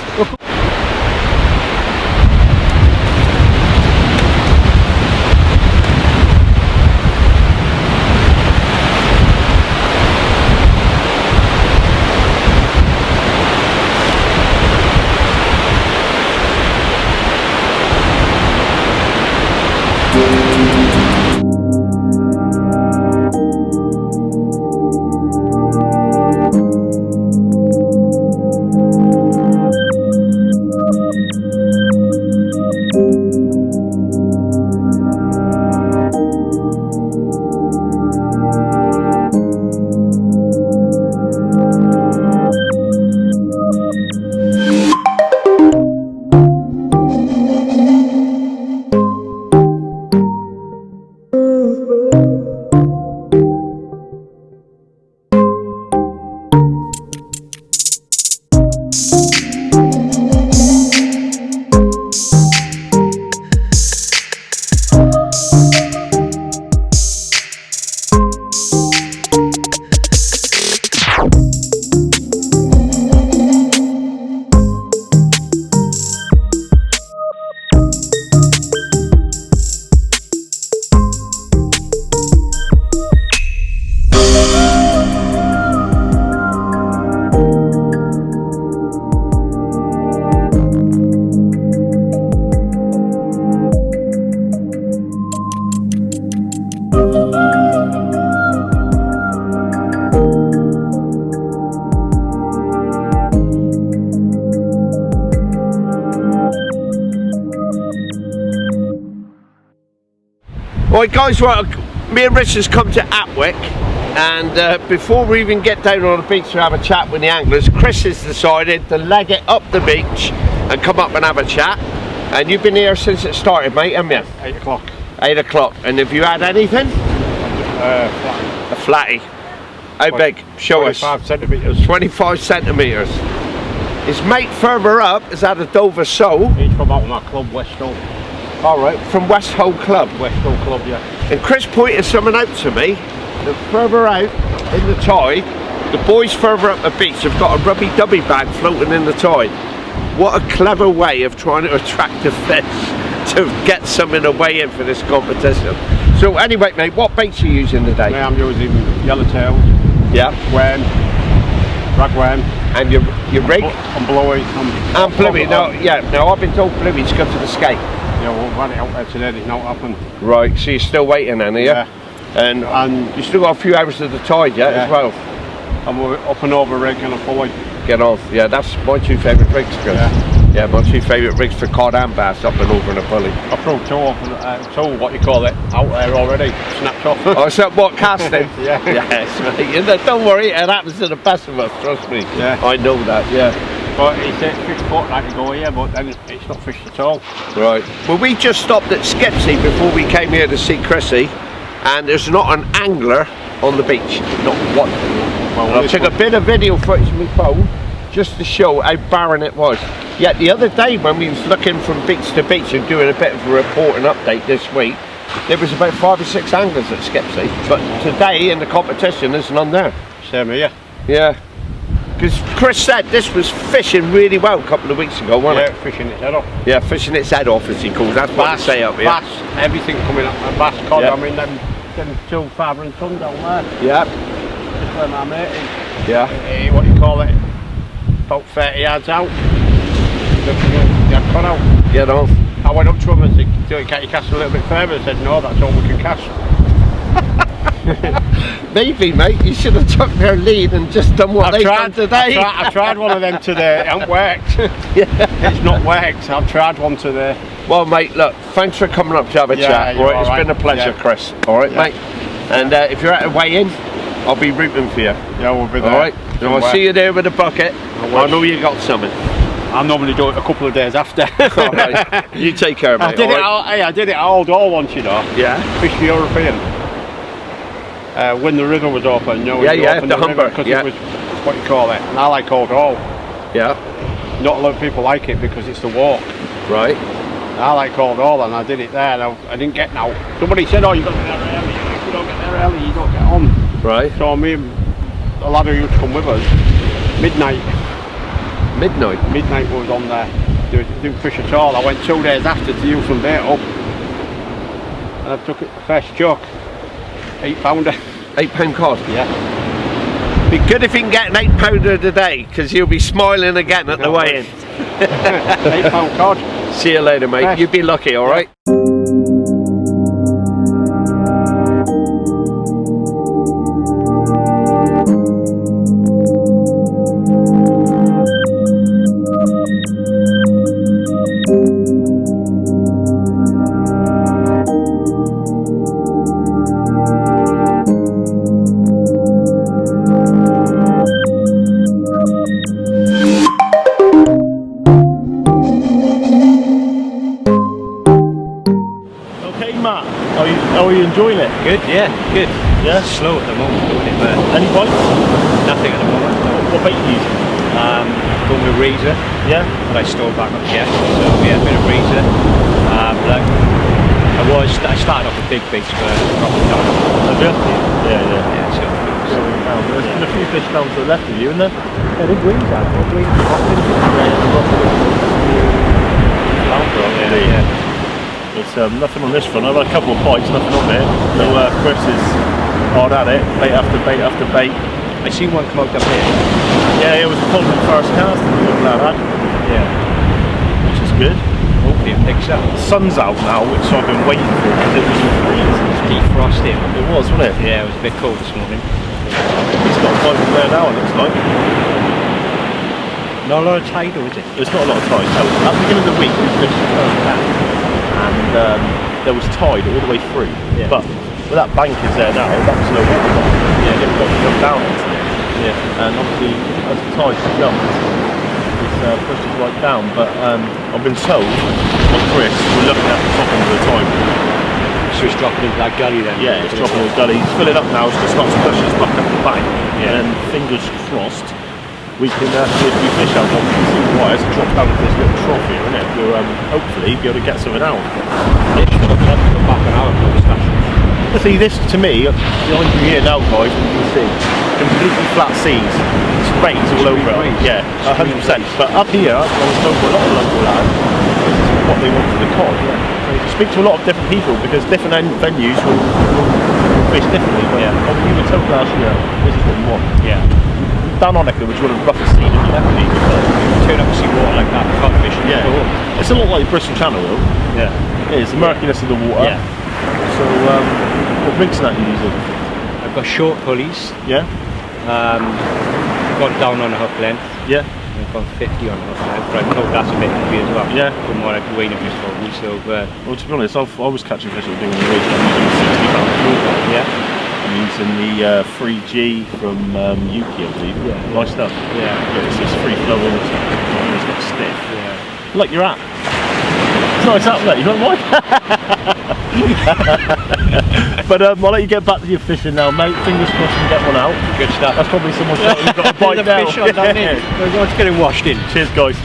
Speaker 6: Right guys, right, me and Rich has come to Atwick, and before we even get down on the beach to have a chat with the anglers, Chris has decided to leg it up the beach and come up and have a chat. And you've been here since it started, mate, haven't you?
Speaker 3: 8 o'clock.
Speaker 6: 8 o'clock. And have you had anything?
Speaker 3: Flat.
Speaker 6: A flatty. How big? Show us.
Speaker 3: 25 centimetres.
Speaker 6: 25 centimetres. His mate further up has had a Dover sole.
Speaker 3: He's from out of my club, West Hull.
Speaker 6: Alright, from West Hull Club.
Speaker 3: West Hull Club, yeah.
Speaker 6: And Chris pointed something out to me, that further out in the tide, the boys further up the beach have got a rubby-dubby bag floating in the tide. What a clever way of trying to attract a fish to get some in the way in for this competition. So anyway, mate, what baits are you using today?
Speaker 3: I'm using yellowtail,
Speaker 6: Yeah.
Speaker 3: worm, ragworm,
Speaker 6: And your rig?
Speaker 3: and bluey.
Speaker 6: And bluey. Now, yeah, now I've been told bluey's come to the skate.
Speaker 3: Yeah, we've had it out there today, there's not happened.
Speaker 6: Right, so you're still waiting then, are you?
Speaker 3: Yeah.
Speaker 6: And you still got a few hours of the tide yet as well?
Speaker 3: And we're up and over rig and a pulley.
Speaker 6: Get on. Yeah, that's my 2 favourite rigs, Chris.
Speaker 3: Yeah.
Speaker 6: Yeah, my two favourite rigs for cod and bass up and over in a pulley.
Speaker 8: I threw two, what you call it, out there already, snapped off.
Speaker 6: Oh, so what, casting?
Speaker 8: Yeah.
Speaker 6: Yes, mate. You know, don't worry, it happens to the best of us, trust me.
Speaker 8: Yeah.
Speaker 6: I know that, yeah.
Speaker 8: But he said fish fortnight ago here, but then it's not fished at all.
Speaker 6: Right. Well, we just stopped at Skipsy before we came here to see Chrissy, and there's not an angler on the beach. Not one. Well, I took a bit of video footage on my phone just to show how barren it was. Yet the other day when we was looking from beach to beach and doing a bit of a report and update this week, there was about 5 or 6 anglers at Skipsy. But today in the competition there's none there.
Speaker 8: Same here.
Speaker 6: Yeah. Because Chris said this was fishing really well a couple of weeks ago, wasn't it?
Speaker 8: Yeah, fishing its head off.
Speaker 6: Yeah, fishing its head off as he calls. That's what they say up here.
Speaker 8: Bass, everything coming up, and bass, cod,
Speaker 6: Yeah.
Speaker 8: I mean them 2 father and son down there.
Speaker 6: Yeah.
Speaker 8: Just where my mate is.
Speaker 6: Yeah.
Speaker 8: What do you call it? About 30 yards out. They're cut out.
Speaker 6: You know. I went up to him and said, can't you cast a little bit further? He said, no, that's all we can cast. Maybe, mate, you should have took their lead and just done what they've done today.
Speaker 8: I tried one of them today, it hasn't worked.
Speaker 6: Yeah.
Speaker 8: It's not worked, I've tried one today.
Speaker 6: Well, mate, look, thanks for coming up to have a chat.
Speaker 8: you're
Speaker 6: All right,
Speaker 8: all
Speaker 6: it's
Speaker 8: right.
Speaker 6: been a pleasure,
Speaker 8: Yeah.
Speaker 6: Chris. All right,
Speaker 8: Yeah.
Speaker 6: mate. And if you're at a weigh-in, I'll be rooting for you.
Speaker 8: Yeah, we'll be there.
Speaker 6: All right. So I'll see you there with a bucket. I know you got something.
Speaker 8: I'll normally do it a couple of days after.
Speaker 6: All right. You take care, mate.
Speaker 8: I did
Speaker 6: all
Speaker 8: it.
Speaker 6: right?
Speaker 8: I did it at Old Hall once, you know.
Speaker 6: Yeah.
Speaker 8: Fish the European. When the river was open, you know,
Speaker 6: Yeah,
Speaker 8: you
Speaker 6: yeah,
Speaker 8: open
Speaker 6: the
Speaker 8: river
Speaker 6: Humber,
Speaker 8: because
Speaker 6: yeah.
Speaker 8: it was what you call it. And I like Old Hall.
Speaker 6: Yeah.
Speaker 8: Not a lot of people like it because it's the walk.
Speaker 6: Right.
Speaker 8: I like Old Hall, and I did it there. And I didn't get now. Somebody said, "Oh, you got to get there early. If you don't get there early, you don't get on."
Speaker 6: Right.
Speaker 8: So me and a lad who used to come with us, midnight was on there. Didn't fish at all. I went 2 days after to use some bait up, and I took it the first chuck, 8 pounder.
Speaker 6: 8 pound cod.
Speaker 8: Yeah.
Speaker 6: Be good if you can get an 8 pounder today, because you'll be smiling again at the weigh-in.
Speaker 8: 8 pound cod.
Speaker 6: See you later, mate.
Speaker 8: Yes.
Speaker 6: You be lucky, all right?
Speaker 1: Okay, Matt, how are you enjoying it?
Speaker 10: Good, yeah, good.
Speaker 1: Yeah?
Speaker 10: Slow at the moment, doing it, but
Speaker 1: Any bites?
Speaker 10: nothing at the moment.
Speaker 1: What bait you using?
Speaker 10: Going with Reezer,
Speaker 1: Yeah?
Speaker 10: but I stored back up again, so yeah, a bit of Reezer. But I started off with big baits for dropping down.
Speaker 1: Have you? Yeah, yeah.
Speaker 10: Yeah, so
Speaker 1: There's been a few fish down to the left of you, isn't there?
Speaker 10: yeah, the greens are good. Greens yeah.
Speaker 1: There's nothing on this front. I've had a couple of bites, nothing on there. So Chris is hard at it, bait after bait after bait.
Speaker 10: I seen one come out up here.
Speaker 1: Yeah, it was probably the first cast that we had that,
Speaker 10: Yeah.
Speaker 1: which is good.
Speaker 10: Hopefully it picks up.
Speaker 1: The sun's out now, which I've been waiting for because it was freezing.
Speaker 10: It's defrosting.
Speaker 1: It was, wasn't it?
Speaker 10: Yeah, it was a bit cold this morning.
Speaker 1: He's got a bite from there now, it looks like.
Speaker 10: Not a lot of tide, though, is it?
Speaker 1: There's not a lot of tide. So, at the beginning of the week, we fished the first bank, and there was tide all the way through.
Speaker 10: Yeah.
Speaker 1: But where that bank is there now, that was no water line. Yeah, it got to jump down into it. Yeah. And obviously, as the tide's jumped, it's pushed us right down. But I've been told by Chris, we're looking at the top end of the tide.
Speaker 10: So it's dropping into that gully then?
Speaker 1: Yeah, it's dropping the gully. It's filling up now, it's going to start to push us back up the bank.
Speaker 10: Yeah.
Speaker 1: And fingers crossed, we can see if we fish out what we can see why as it drops down into this little trough here, isn't it? We'll hopefully be able to get something out. See, this to me, behind you here now, guys, you can see completely flat seas, sprays all over it. Yeah, 100%. But up here, I was told by a lot of local lads, this is what they want for the cod. So you speak to a lot of different people because different venues will fish differently. But we were told last year, this is what we want.
Speaker 10: Yeah.
Speaker 1: Down on Echo, which is one of the roughest seas, you never leave the cod.
Speaker 10: Turn up to see water like that, cod fishing.
Speaker 1: Yeah, it's a lot like Bristol Channel though.
Speaker 10: Yeah.
Speaker 1: It is, the murkiness of the water.
Speaker 10: Yeah.
Speaker 1: So, what rigs are that you using?
Speaker 10: I've got short pulleys.
Speaker 1: Yeah?
Speaker 10: Got down on a hook length.
Speaker 1: Yeah?
Speaker 10: I've gone 50 on it now, but I know that's a bit heavy as well.
Speaker 1: Yeah.
Speaker 10: From what I've been weighing just for a week, so...
Speaker 1: Well, to be honest, I was catching fish at the beginning of the week. I'm using a 60 pound fuel rod.
Speaker 10: Yeah.
Speaker 1: I'm using the 3G from Yuki, I believe. Yeah. Nice stuff.
Speaker 10: Yeah.
Speaker 1: It's just free flowing. It's not stiff.
Speaker 10: Yeah.
Speaker 1: Like your app. No, it's up there. You don't mind? But I'll let you get back to your fishing now, mate. Fingers crossed you get one out.
Speaker 10: Good stuff.
Speaker 1: That's probably someone shot you've got a bite
Speaker 10: The
Speaker 1: now.
Speaker 10: fish on, doesn't it? Let's get him washed in.
Speaker 1: Cheers, guys.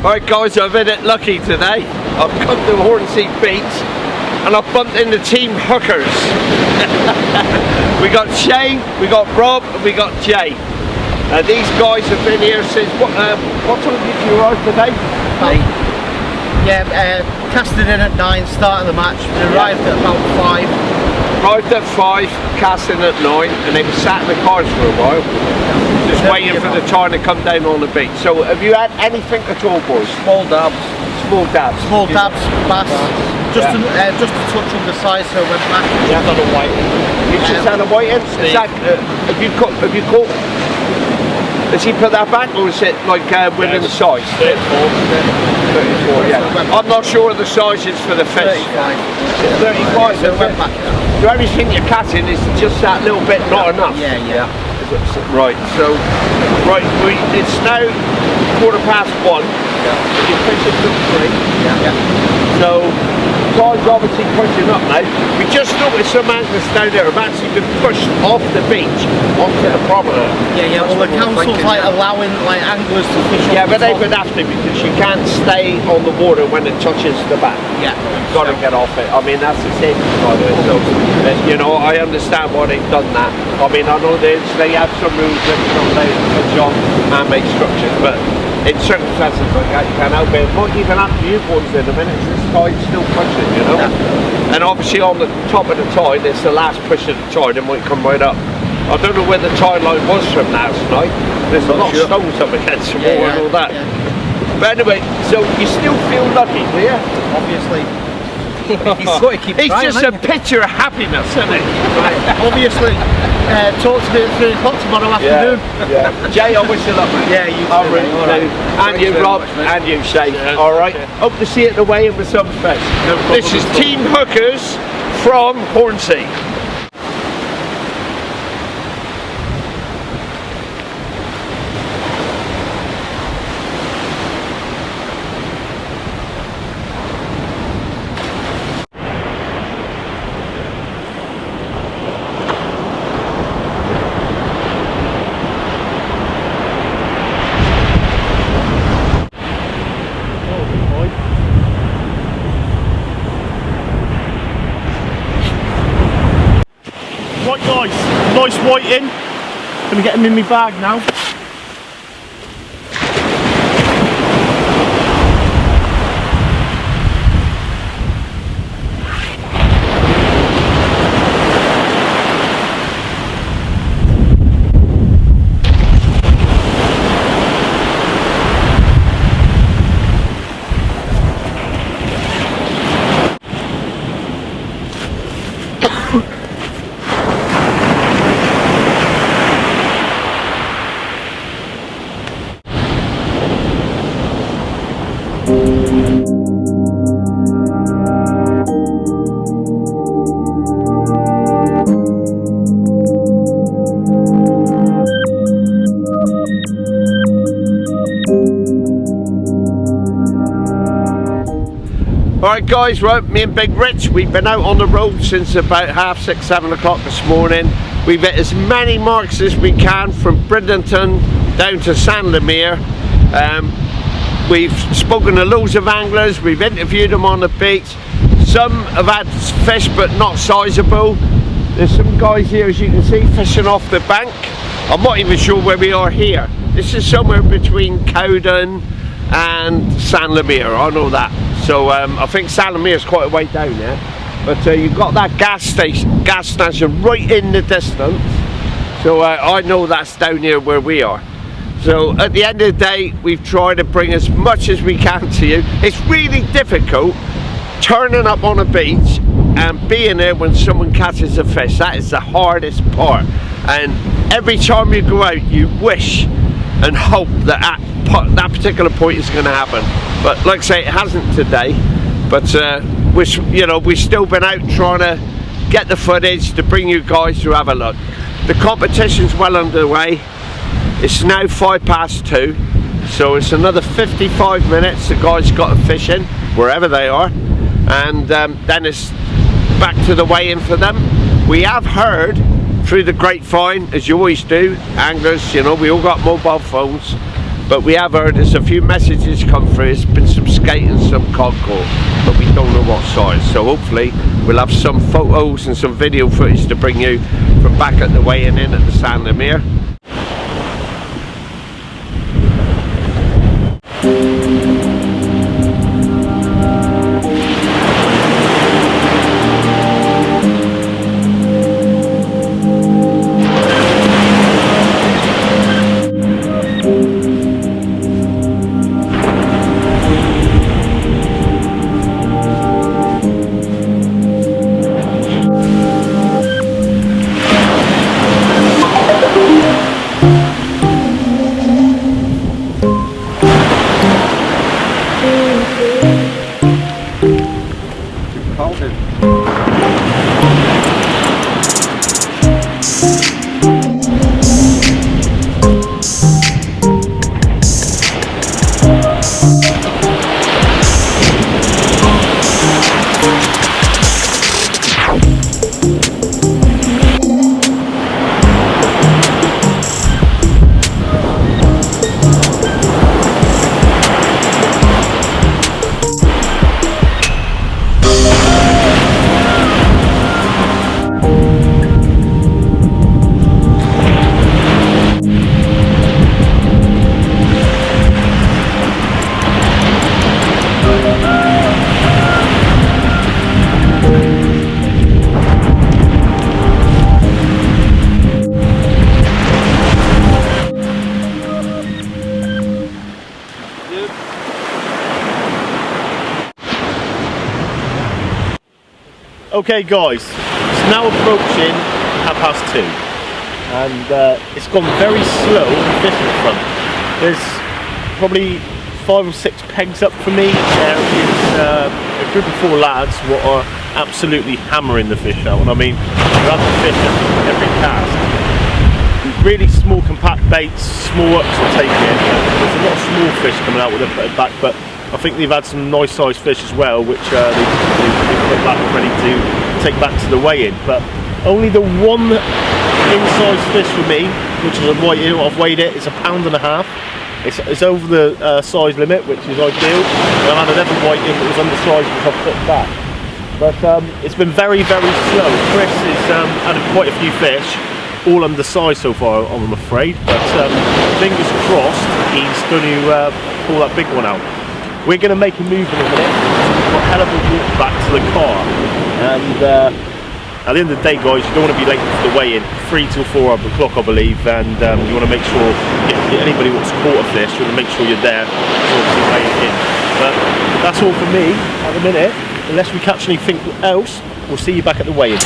Speaker 6: Alright guys, I've been it lucky today. I've come to Hornsey Beach and I've bumped into Team Hookers. We got Shane, we got Rob, and we got Jay. These guys have been here since, what time did you arrive today?
Speaker 7: Casted in at 9, started the match. We arrived at about 5.
Speaker 6: Arrived at 5, casting at 9, and they were sat in the cars for a while. Just waiting for the tide to come down on the beach. So have you had anything at all, boys?
Speaker 7: Small dabs.
Speaker 6: Small dabs.
Speaker 7: Small dabs, bass. Just a touch undersized, so went back.
Speaker 6: Yeah. Got a white. You just had a white in? Is that, have you caught? Has he put that back, or is it like within the size? 34, yeah. I'm not sure of the sizes for the fish. 35. So went back. The only thing you're catching is just that little bit not enough.
Speaker 7: Yeah.
Speaker 6: Right, so it's now 1:15. You're fishing till 3. So tide's obviously pushing up now. We just noticed some anglers down there have actually been pushed off the beach onto the promenade.
Speaker 7: Yeah. Well, the council's like allowing like anglers to fish.
Speaker 6: Yeah, but they would have to, because you can't stay on the water when it touches the back.
Speaker 7: Yeah.
Speaker 6: You've got to get off it. I mean, that's the safety side of it. So, you know, I understand why they've done that. I mean, I know they have some rules that you don't touch on man-made structures, but in circumstances like that, you can't help it. It might even happen to you boys in a minute. This tide's still pushing, you know. Yeah. And obviously on the top of the tide, it's the last push of the tide. It might come right up. I don't know where the tide line was from last night. There's a lot of stones up against the wall and all that. Yeah. But anyway, so you still feel lucky, do you?
Speaker 7: Obviously. He's
Speaker 6: just a picture of happiness, isn't he?
Speaker 7: Right. Obviously. Talk to me at 3 o'clock tomorrow afternoon.
Speaker 6: Yeah. Jay, I wish you luck, mate.
Speaker 7: Yeah, you too.
Speaker 6: Right. And you, Rob, and you, Shane. Alright. Hope to see you at the weigh-in with some fish. This is Team Hookers from Hornsey.
Speaker 1: Right guys, nice white in. Gonna get him in my bag now.
Speaker 6: Alright guys, right, me and Big Rich, we've been out on the road since about 6:30, 7 o'clock this morning. We've hit as many marks as we can from Bridlington down to San Lemire. We've spoken to loads of anglers, we've interviewed them on the beach. Some have had fish but not sizable. There's some guys here, as you can see, fishing off the bank. I'm not even sure where we are here. This is somewhere between Cowden and San Lemire, I know that. So I think San Lemire is quite a way down there. But you've got that gas station right in the distance. So I know that's down here where we are. So at the end of the day, we've tried to bring as much as we can to you. It's really difficult turning up on a beach and being there when someone catches a fish. That is the hardest part. And every time you go out, you wish and hope that that particular point is going to happen. But like I say, it hasn't today. But we've still been out trying to get the footage to bring you guys to have a look. The competition's well underway. It's now 2:05, so it's another 55 minutes. The guys got to fish in wherever they are, and then it's back to the weigh-in for them. We have heard through the grapevine, as you always do, anglers, you know, we all got mobile phones, but we have heard there's a few messages come through. It's been some skate and some cod caught, but we don't know what size. So hopefully we'll have some photos and some video footage to bring you from back at the weigh-in at the Sandomir.
Speaker 1: Okay guys, it's now approaching 2:30 and it's gone very slow on the fishing front. There's probably 5 or 6 pegs up for me. There is a group of 4 lads who are absolutely hammering the fish out, and I mean they're having fish at every cast. Really small compact baits, small ups to take in. There's a lot of small fish coming out with their put back, but I think they've had some nice sized fish as well, which they've put back ready to take back to the weigh-in. But only the one in-size fish for me, which is I've weighed it, it's £1.5 pounds. It's over the size limit, which is ideal. I've had another whiting that was undersized, which I've put back. But it's been very, very slow. Chris has had quite a few fish, all undersized so far, I'm afraid. But fingers crossed, he's going to pull that big one out. We're going to make a move in a minute. We've got a hell of a walk back to the car, and at the end of the day, guys, you don't want to be late for the weigh-in. 3 till 4 o'clock, I believe, and you want to make sure anybody wants to caught a fish, you want to make sure you're there to obviously weigh it in. But that's all for me at the minute. Unless we catch anything else, we'll see you back at the weigh-in.